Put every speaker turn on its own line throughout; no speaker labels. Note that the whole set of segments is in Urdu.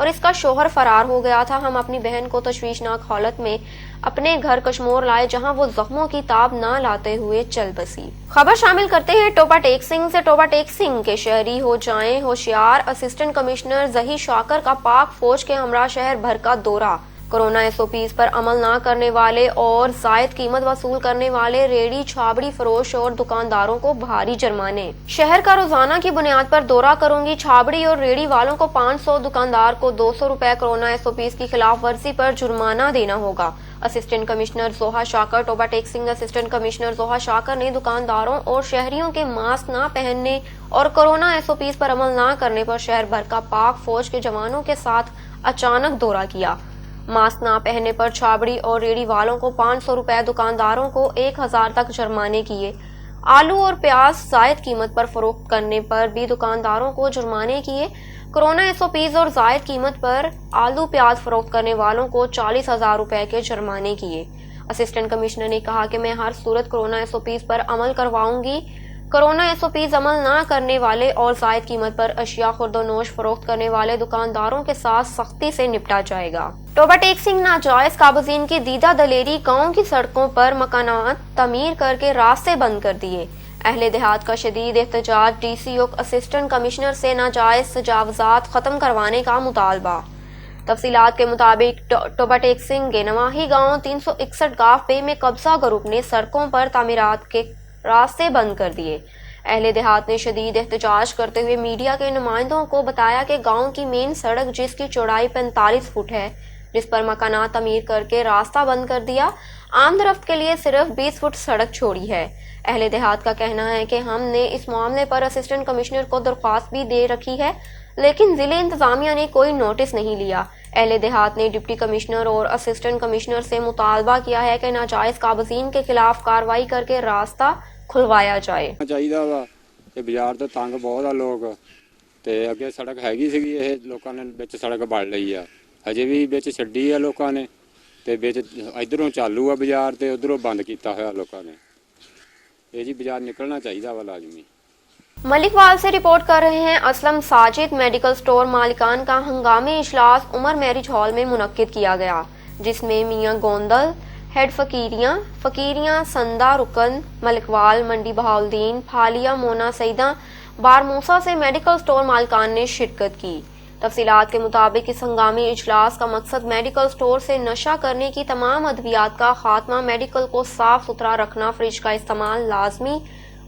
اور اس کا شوہر فرار ہو گیا تھا۔ ہم اپنی بہن کو تشویشناک حالت میں اپنے گھر کشمور لائے جہاں وہ زخموں کی تاب نہ لاتے ہوئے چل بسی۔ خبر شامل کرتے ہیں ٹوبہ ٹیک سنگھ سے۔ ٹوبہ ٹیک سنگھ کے شہری ہو جائیں ہوشیار، اسسٹنٹ کمشنر ظہیر شاکر کا پاک فوج کے ہمراہ شہر بھر کا دورہ۔ کورونا SOPs پر عمل نہ کرنے والے اور زائد قیمت وصول کرنے والے ریڑھی چھابڑی فروش اور دکانداروں کو بھاری جرمانے۔ شہر کا روزانہ کی بنیاد پر دورہ کروں گی، چھابڑی اور ریڑھی والوں کو 500، دکاندار کو 200 روپے کورونا SOPs کی خلاف ورزی پر جرمانہ دینا ہوگا۔ اسسٹنٹ کمشنر زوہا شاکر۔ ٹوبہ ٹیک سنگھ اسسٹنٹ کمشنر زوہا شاکر نے دکانداروں اور شہریوں کے ماسک نہ پہننے اور کورونا SOPs پر عمل نہ کرنے پر شہر بھر کا پاک فوج کے جوانوں کے ساتھ اچانک دورہ کیا۔ ماسک نہ پہننے پر چھابڑی اور ریڑھی والوں کو 500 روپے، دکانداروں کو 1000 تک جرمانے کیے۔ آلو اور پیاز زائد قیمت پر فروخت کرنے پر بھی دکانداروں کو جرمانے کیے۔ کورونا SOPs اور زائد قیمت پر آلو پیاز فروخت کرنے والوں کو 40,000 روپے کے جرمانے کیے۔ اسسٹنٹ کمشنر نے کہا کہ میں ہر صورت کورونا SOPs پر عمل کرواؤں گی۔ کورونا SOPs عمل نہ کرنے والے اور زائد قیمت پر اشیاء خورد و نوش فروخت کرنے والے دکانداروں کے ساتھ سختی سے نپٹا جائے گا۔ ٹوبہ ٹیک سنگھ ناجائز قابضین کی دیدہ دلیری، گاؤں کی سڑکوں پر مکانات تعمیر کر کے راستے بند کر دیے۔ اہل دیہات کا شدید احتجاج، DCO اسسٹنٹ کمشنر سے ناجائز تجاوزات ختم کروانے کا مطالبہ۔ تفصیلات کے مطابق ٹوبہ ٹیک سنگھ کے نواحی گاؤں 361 گاف بے میں قبضہ گروپ نے سڑکوں پر تعمیرات کے راستے بند کر دیے۔ اہل دیہات نے شدید احتجاج کرتے ہوئے میڈیا کے نمائندوں کو بتایا کہ گاؤں کی مین سڑک جس کی چوڑائی 45 فٹ ہے، جس پر مکانات تعمیر کر کے راستہ بند کر دیا، عام رفت کے لیے صرف 20 فٹ سڑک چھوڑی ہے۔ اہل دیہات کا کہنا ہے کہ ہم نے اس معاملے پر اسسٹنٹ کمشنر کو درخواست بھی دے رکھی ہے، لیکن ضلع انتظامیہ نے کوئی نوٹس نہیں لیا۔ اہل دیہات نے ڈپٹی کمشنر اور اسسٹنٹ کمشنر سے مطالبہ کیا ہے کہ ناجائز قابضین کے خلاف کارروائی کر کے راستہ کھلوایا جائے۔
چاہیے وا کہ بازار تو تنگ بہت آ لوگ تے اگے سڑک ਹੈਗੀ ਸੀਗੀ, ਇਹ ਲੋਕਾਂ ਨੇ ਵਿੱਚ ਸੜਕ ਵੜ ਲਈ ਆ, ਹਜੇ ਵੀ ਵਿੱਚ ਛੱਡੀ ਆ ਲੋਕਾਂ ਨੇ ਤੇ ਵਿੱਚ ਇਧਰੋਂ ਚਾਲੂ ਆ ਬਾਜ਼ਾਰ ਤੇ ਉਧਰੋਂ ਬੰਦ ਕੀਤਾ ਹੋਇਆ ਲੋਕਾਂ ਨੇ। ਇਹ ਜੀ ਬਾਜ਼ਾਰ ਨਿਕਲਣਾ ਚਾਹੀਦਾ ਵਾ ਲਾਜ਼ਮੀ۔
ملکوال سے رپورٹ کر رہے ہیں اسلم ساجد۔ میڈیکل سٹور مالکان کا ہنگامی اجلاس عمر میرج ہال میں منعقد کیا گیا، جس میں میاں گوندل، ہیڈ فقیریاں سندا رکن، ملکوال، منڈی بہاؤالدین، پھالیا، مونا سیدہ، بارموسا سے میڈیکل سٹور مالکان نے شرکت کی۔ تفصیلات کے مطابق اس ہنگامی اجلاس کا مقصد میڈیکل سٹور سے نشہ کرنے کی تمام ادویات کا خاتمہ، میڈیکل کو صاف ستھرا رکھنا، فریج کا استعمال لازمی،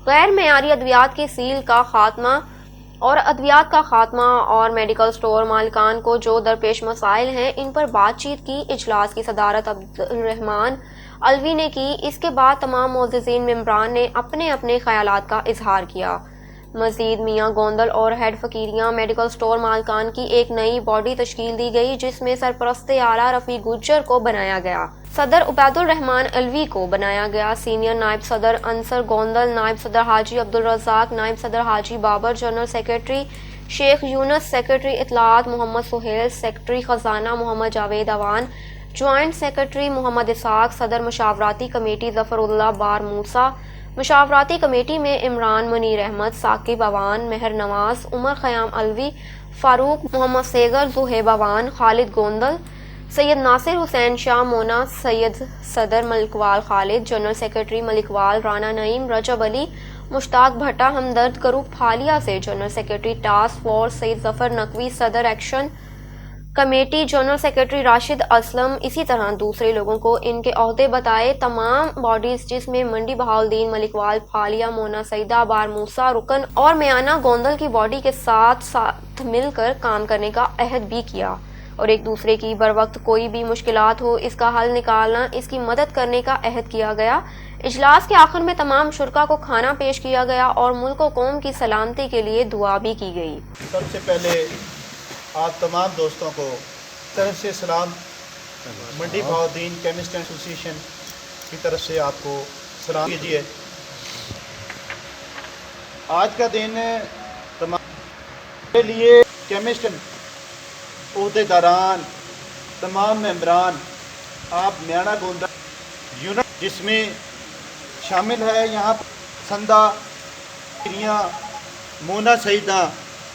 غیر معیاری ادویات کی سیل کا خاتمہ اور میڈیکل سٹور مالکان کو جو درپیش مسائل ہیں ان پر بات چیت کی۔ اجلاس کی صدارت عبدالرحمان الوی نے کی۔ اس کے بعد تمام معززین ممبران نے اپنے اپنے خیالات کا اظہار کیا۔ مزید میاں گوندل اور ہیڈ فقیریاں میڈیکل سٹور مالکان کی ایک نئی باڈی تشکیل دی گئی، جس میں سرپرست اعلیٰ رفیع گجر کو بنایا گیا، صدر عبید الرحمان الوی کو بنایا گیا، سینئر نائب صدر انصر گوندل، نائب صدر حاجی عبدالرزاق، نائب صدر حاجی بابر، جنرل سیکرٹری شیخ یونس، سیکرٹری اطلاعات محمد سہیل، سیکرٹری خزانہ محمد جاوید اوان، جوائنٹ سیکرٹری محمد اسحاق، صدر مشاوراتی کمیٹی ظفر اللہ بار موسیٰ، مشاوراتی کمیٹی میں عمران منیر احمد، ثاقب اوان، مہر نواز، عمر خیام الوی، فاروق محمد سیگر، زہیب اوان، خالد گوندل، سید ناصر حسین شاہ مونا، سید صدر ملکوال خالد، جنرل سیکرٹری ملکوال رانا نعیم، رجب علی، مشتاق بھٹا، ہمدرد گروپ پھالیا سے جنرل سیکرٹری ٹاسک فورس سید ظفر نقوی، صدر action committee general secretary Rashid Aslam, اسی طرح دوسرے لوگوں کو ان کے عہدے بتائے۔ تمام باڈیز جس میں منڈی بہاؤالدین، ملکوال، پھالیا، مونا سیدہ، بار موسیٰ، رکن اور میانہ گوندل کی باڈی کے ساتھ مل کر کام کرنے کا عہد بھی کیا اور ایک دوسرے کی بروقت کوئی بھی مشکلات ہو اس کا حل نکالنا، اس کی مدد کرنے کا عہد کیا گیا۔ اجلاس کے آخر میں تمام شرکاء کو کھانا پیش کیا گیا اور ملک و قوم کی سلامتی کے لیے دعا بھی کی گئی۔
سب سے پہلے آپ تمام دوستوں کو طرف سے سلام، منڈی بہاؤالدین کیمسٹ ایسوسی ایشن کی طرف سے آپ کو سلام کیجیے۔ آج کا دن تمام کے لیے کیمسٹ عہدے داران، تمام ممبران، آپ میانہ گوندل یونٹ جس میں شامل ہے یہاں سندا مونا سیدہ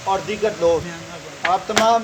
اور دیگر لوگ، آپ تمام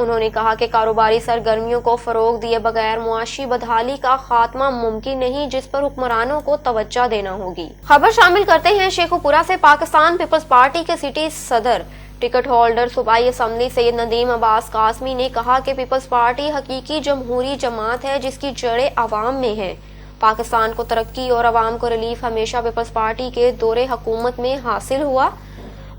انہوں نے کہا کہ کاروباری سرگرمیوں کو فروغ دیے بغیر معاشی بدحالی کا خاتمہ ممکن نہیں، جس پر حکمرانوں کو توجہ دینا ہوگی۔ خبر شامل کرتے ہیں شیخو پورہ سے۔ پاکستان پیپلز پارٹی کے سٹی صدر ٹکٹ ہولڈر صوبائی اسمبلی سید ندیم عباس قاسمی نے کہا کہ پیپلز پارٹی حقیقی جمہوری جماعت ہے جس کی جڑیں عوام میں ہیں۔ پاکستان کو ترقی اور عوام کو ریلیف ہمیشہ پیپلز پارٹی کے دور حکومت میں حاصل ہوا۔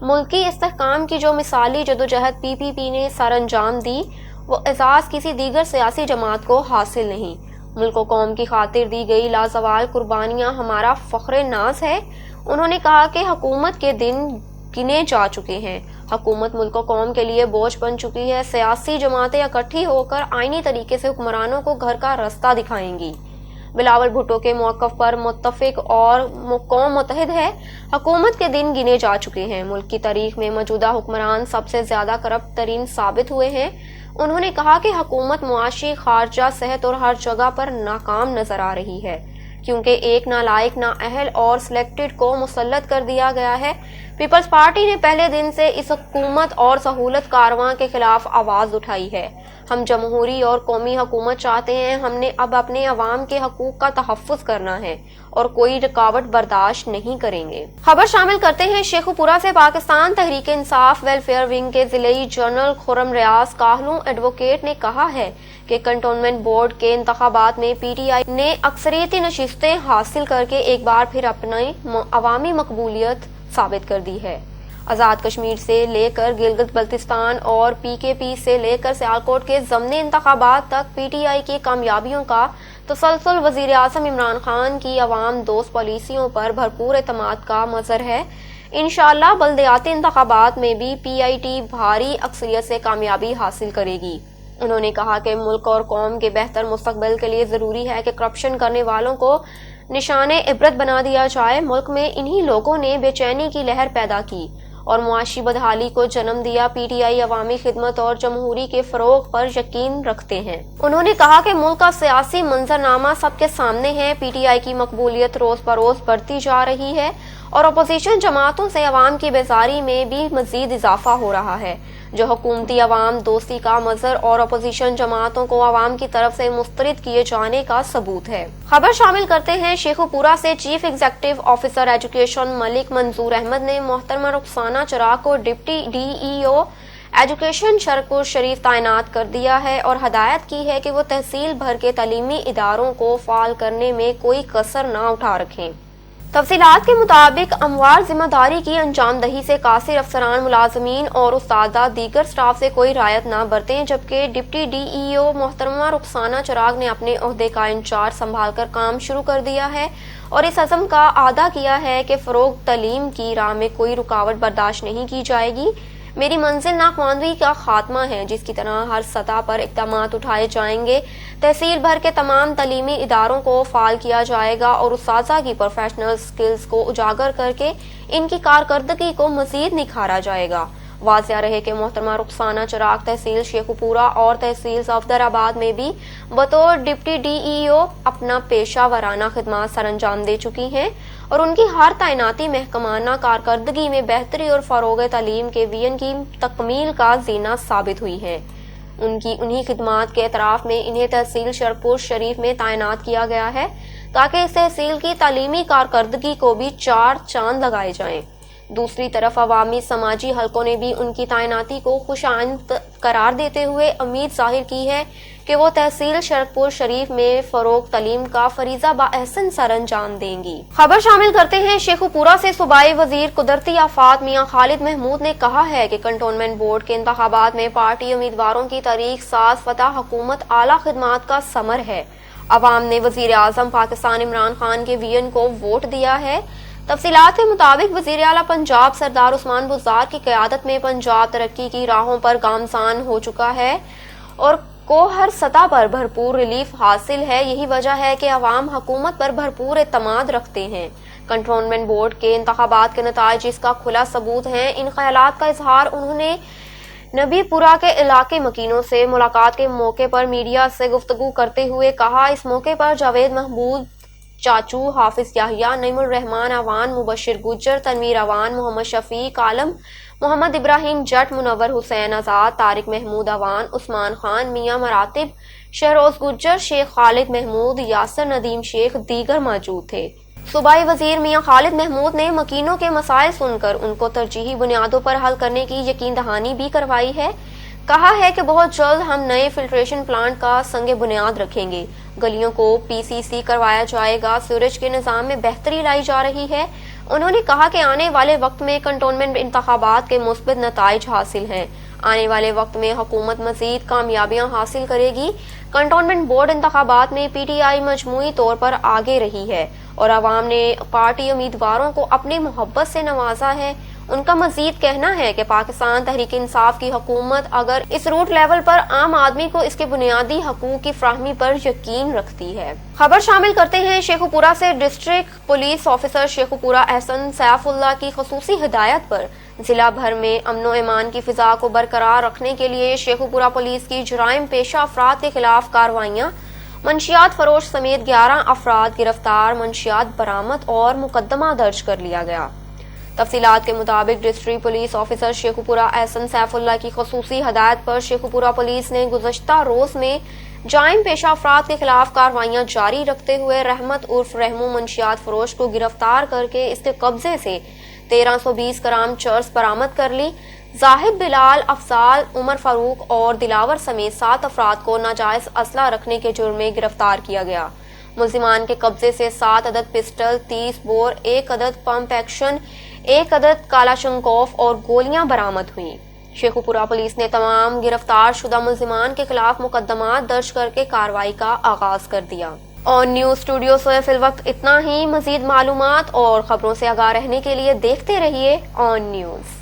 ملکی استحکام کی جو مثالی جدوجہد پی پی پی نے سر انجام دی، وہ اعزاز کسی دیگر سیاسی جماعت کو حاصل نہیں۔ ملک و قوم کی خاطر دی گئی لازوال قربانیاں ہمارا فخر ناز ہے۔ انہوں نے کہا کہ حکومت کے دن گنے جا چکے ہیں، حکومت ملک و قوم کے لیے بوجھ بن چکی ہے۔ سیاسی جماعتیں اکٹھی ہو کر آئینی طریقے سے حکمرانوں کو گھر کا راستہ دکھائیں گی۔ بلاول بھٹو کے موقف پر متفق اور قوم متحد ہے۔ حکومت کے دن گنے جا چکے ہیں۔ ملک کی تاریخ میں موجودہ حکمران سب سے زیادہ کرپٹ ترین ثابت ہوئے ہیں۔ انہوں نے کہا کہ حکومت معاشی، خارجہ، صحت اور ہر جگہ پر ناکام نظر آ رہی ہے، کیونکہ ایک نالائق، نااہل اور سلیکٹڈ کو مسلط کر دیا گیا ہے۔ پیپلز پارٹی نے پہلے دن سے اس حکومت اور سہولت کارواں کے خلاف آواز اٹھائی ہے۔ ہم جمہوری اور قومی حکومت چاہتے ہیں۔ ہم نے اب اپنے عوام کے حقوق کا تحفظ کرنا ہے اور کوئی رکاوٹ برداشت نہیں کریں گے۔ خبر شامل کرتے ہیں شیخو پورہ سے۔ پاکستان تحریک انصاف ویلفیئر ونگ کے ضلعی جنرل خرم ریاض کاہلوں ایڈوکیٹ نے کہا ہے کہ کنٹونمنٹ بورڈ کے انتخابات میں پی ٹی آئی نے اکثریتی نشستیں حاصل کر کے ایک بار پھر اپنی عوامی مقبولیت ثابت کر دی ہے۔ آزاد کشمیر سے لے کر گلگت بلتستان اور پی کے پی سے لے کر سیالکوٹ کے ضمنی انتخابات تک پی ٹی آئی کی کامیابیوں کا تسلسل وزیر اعظم عمران خان کی عوام دوست پالیسیوں پر بھرپور اعتماد کا مظہر ہے۔ انشاءاللہ بلدیاتی انتخابات میں بھی پی آئی ٹی بھاری اکثریت سے کامیابی حاصل کرے گی۔ انہوں نے کہا کہ ملک اور قوم کے بہتر مستقبل کے لیے ضروری ہے کہ کرپشن کرنے والوں کو نشان عبرت بنا دیا جائے۔ ملک میں انہی لوگوں نے بے چینی کی لہر پیدا کی اور معاشی بدحالی کو جنم دیا۔ پی ٹی آئی عوامی خدمت اور جمہوری کے فروغ پر یقین رکھتے ہیں۔ انہوں نے کہا کہ ملک کا سیاسی منظرنامہ سب کے سامنے ہے۔ پی ٹی آئی کی مقبولیت روز بروز بڑھتی جا رہی ہے اور اپوزیشن جماعتوں سے عوام کی بیزاری میں بھی مزید اضافہ ہو رہا ہے، جو حکومتی عوام دوستی کا مظہر اور اپوزیشن جماعتوں کو عوام کی طرف سے مسترد کیے جانے کا ثبوت ہے۔ خبر شامل کرتے ہیں شیخو پورہ سے۔ Chief executive officer education Malik Manzoor Ahmad نے محترمہ رخسانہ چراغ کو deputy D E O education Sharakpur Sharif تعینات کر دیا ہے اور ہدایت کی ہے کہ وہ تحصیل بھر کے تعلیمی اداروں کو فعال کرنے میں کوئی کسر نہ اٹھا رکھیں۔ تفصیلات کے مطابق اموال ذمہ داری کی انجام دہی سے قاصر افسران، ملازمین اور استادہ دیگر سٹاف سے کوئی رعایت نہ برتیں، جبکہ ڈپٹی ڈی ای او محترمہ رخسانہ چراغ نے اپنے عہدے کا انچارج سنبھال کر کام شروع کر دیا ہے اور اس عزم کا اعادہ کیا ہے کہ فروغ تعلیم کی راہ میں کوئی رکاوٹ برداشت نہیں کی جائے گی۔ میری منزل ناخواندگی کا خاتمہ ہے، جس کی طرح ہر سطح پر اقدامات اٹھائے جائیں گے۔ تحصیل بھر کے تمام تعلیمی اداروں کو فعال کیا جائے گا اور اساتذہ کی پروفیشنل سکلز کو اجاگر کر کے ان کی کارکردگی کو مزید نکھارا جائے گا۔ واضح رہے کہ محترمہ رخسانہ چراغ تحصیل شیخو پورہ اور تحصیل صفدر آباد میں بھی بطور ڈپٹی ڈی ای او اپنا پیشہ ورانہ خدمات سر انجام دے چکی ہیں اور ان کی ہر تعیناتی محکمانہ کارکردگی میں بہتری اور فروغ تعلیم کے وژن کی تکمیل کا زینہ ثابت ہوئی ہے۔ ان کی انہی خدمات کے اعتراف میں انہیں تحصیل شرکپور شریف میں تعینات کیا گیا ہے تاکہ اس تحصیل کی تعلیمی کارکردگی کو بھی 4 چاند لگائے جائیں۔ دوسری طرف عوامی سماجی حلقوں نے بھی ان کی تعیناتی کو خوش آمد قرار دیتے ہوئے امید ظاہر کی ہے کہ وہ تحصیل شرکپور شریف میں فروغ تعلیم کا فریضہ باحسن سر انجام دیں گی۔ خبر شامل کرتے ہیں شیخو پورہ سے۔ صوبائی وزیر قدرتی آفات میاں خالد محمود نے کہا ہے کہ کنٹونمنٹ بورڈ کے انتخابات میں پارٹی امیدواروں کی تحریک ساز فتح حکومت اعلیٰ خدمات کا ثمر ہے۔ عوام نے وزیر اعظم پاکستان عمران خان کے وژن کو ووٹ دیا ہے۔ تفصیلات کے مطابق وزیر اعلیٰ پنجاب سردار عثمان بزدار کی قیادت میں پنجاب ترقی کی راہوں پر گامزن ہو چکا ہے اور کو ہر سطح پر بھرپور ریلیف حاصل ہے۔ یہی وجہ ہے کہ عوام حکومت پر بھرپور اعتماد رکھتے ہیں۔ کنٹونمنٹ بورڈ کے انتخابات کے نتائج اس کا کھلا ثبوت ہیں۔ ان خیالات کا اظہار انہوں نے نبی پورہ کے علاقے مکینوں سے ملاقات کے موقع پر میڈیا سے گفتگو کرتے ہوئے کہا۔ اس موقع پر جاوید محمود چاچو، حافظ یحییٰ، نعیم الرحمان اوان، مبشر گجر، تنویر اوان، محمد شفیق عالم، محمد ابراہیم جٹ، منور حسین آزاد، طارق محمود اوان، عثمان خان، میاں مراتب، شہروز گجر، شیخ خالد محمود، یاسر ندیم شیخ دیگر موجود تھے۔ صوبائی وزیر میاں خالد محمود نے مکینوں کے مسائل سن کر ان کو ترجیحی بنیادوں پر حل کرنے کی یقین دہانی بھی کروائی ہے۔ کہا ہے کہ بہت جلد ہم نئے فلٹریشن پلانٹ کا سنگ بنیاد رکھیں گے، گلیوں کو PCC کروایا جائے گا، سیوریج کے نظام میں بہتری لائی جا رہی ہے۔ انہوں نے کہا کہ آنے والے وقت میں کنٹونمنٹ انتخابات کے مثبت نتائج حاصل ہیں، آنے والے وقت میں حکومت مزید کامیابیاں حاصل کرے گی۔ کنٹونمنٹ بورڈ انتخابات میں PTI مجموعی طور پر آگے رہی ہے اور عوام نے پارٹی امیدواروں کو اپنی محبت سے نوازا ہے۔ ان کا مزید کہنا ہے کہ پاکستان تحریک انصاف کی حکومت اگر اس روٹ لیول پر عام آدمی کو اس کے بنیادی حقوق کی فراہمی پر یقین رکھتی ہے۔ خبر شامل کرتے ہیں شیخو پورہ سے۔ ڈسٹرکٹ پولیس آفیسر شیخو پورہ احسن سیف اللہ کی خصوصی ہدایت پر ضلع بھر میں امن و امان کی فضا کو برقرار رکھنے کے لیے شیخو پورہ پولیس کی جرائم پیشہ افراد کے خلاف کارروائیاں، منشیات فروش سمیت 11 افراد گرفتار، منشیات برآمد اور مقدمہ درج کر لیا گیا۔ تفصیلات کے مطابق ڈسٹرکٹ پولیس آفیسر شیخو پورہ احسن سیف اللہ کی خصوصی ہدایت پر شیخو پورہ پولیس نے گزشتہ روز میں جرائم پیشہ افراد کے خلاف کارروائیاں جاری رکھتے ہوئے رحمت عرف رحمو منشیات فروش کو گرفتار کر کے اس کے قبضے سے 1320 گرام چرس برآمد کر لی۔ زاہد بلال، افضال، عمر فاروق اور دلاور سمیت 7 افراد کو ناجائز اسلحہ رکھنے کے جرم میں گرفتار کیا گیا۔ ملزمان کے قبضے سے 7 عدد پسٹل، 30 بور، 1 عدد پمپ ایکشن، 1 عدد کالاشنکوف اور گولیاں برآمد ہوئیں۔ شیخو پورہ پولیس نے تمام گرفتار شدہ ملزمان کے خلاف مقدمات درج کر کے کارروائی کا آغاز کر دیا۔ آن نیوز اسٹوڈیو سے فی الوقت اتنا ہی۔ مزید معلومات اور خبروں سے آگاہ رہنے کے لیے دیکھتے رہیے آن نیوز۔